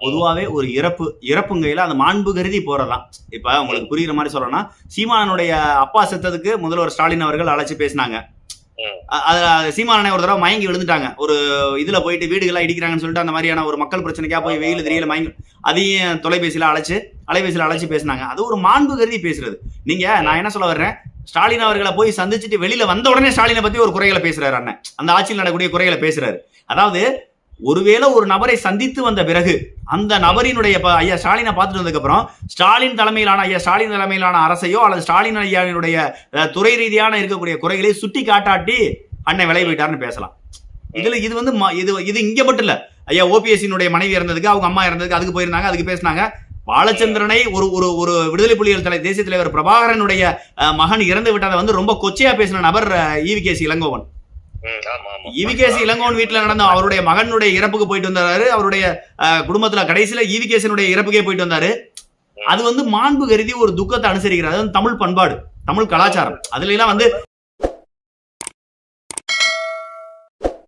பொதுவாவே ஒரு இறப்புங்கையில அந்த மாண்பு கருதி போறதான். இப்ப உங்களுக்கு புரியுற மாதிரி சொல்லணும்னா, சீமானனுடைய அப்பா செத்ததுக்கு முதல்வர் ஸ்டாலின் அவர்கள் அழைச்சு பேசினாங்க. சீமானனை ஒரு தடவை மயங்கி விழுந்துட்டாங்க. ஒரு இதுல போயிட்டு வீடுகள்லாம் இடிக்கிறாங்கன்னு சொல்லிட்டு அந்த மாதிரியான ஒரு மக்கள் பிரச்சனைக்கா போய் வெயில் தெரியல மயங்கி, அதையும் அலைபேசியில அழைச்சு பேசினாங்க. அது ஒரு மாண்பு கருதி பேசுறது. நீங்க நான் என்ன சொல்ல வர்றேன், ஸ்டாலின் அவர்களை போய் சந்திச்சுட்டு வெளியில வந்த உடனே ஸ்டாலினை பத்தி ஒரு குறைகளை பேசுறாரு அண்ணன். அந்த ஆட்சியில் நடக்கக்கூடிய குறைகளை பேசுறாரு. அதாவது ஒருவேளை ஒரு நபரை சந்தித்து வந்த பிறகு அந்த நபரினுடைய ஐயா ஸ்டாலினை பார்த்துட்டு வந்ததுக்கு அப்புறம் ஸ்டாலின் தலைமையிலான அரசையோ அல்லது ஸ்டாலின் ஐயாவினுடைய துறை ரீதியான இருக்கக்கூடிய குறைகளை சுட்டி காட்டாட்டி அண்ணன் விலை போயிட்டாருன்னு பேசலாம். இதுல இது வந்து இது இங்க மட்டும் இல்ல. ஐயா ஓபிஎஸ்சினுடைய மனைவி இறந்ததுக்கு, அவங்க அம்மா இறந்ததுக்கு அதுக்கு போயிருந்தாங்க, அதுக்கு பேசினாங்க. பாலச்சந்திரனை ஒரு ஒரு விடுதலை புலிகள் தேசிய தலைவர் பிரபாகரனுடைய மகன் இறந்து விட்டதை வந்து ரொம்ப கொச்சையா பேசின நபர் ஈவிகேசி இளங்கோவன். ஈவிகேசி இளங்கோவன் வீட்டுல நடந்த அவருடைய மகனுடைய இறப்புக்கு போயிட்டு வந்தாரு. அவருடைய குடும்பத்துல கடைசியில ஈவிகேசனுடைய இறப்புக்கே போயிட்டு வந்தாரு. அது வந்து மாண்பு கருதி ஒரு துக்கத்தை அனுசரிக்கிறது. தமிழ் பண்பாடு, தமிழ் கலாச்சாரம். அதுல எல்லாம் வந்து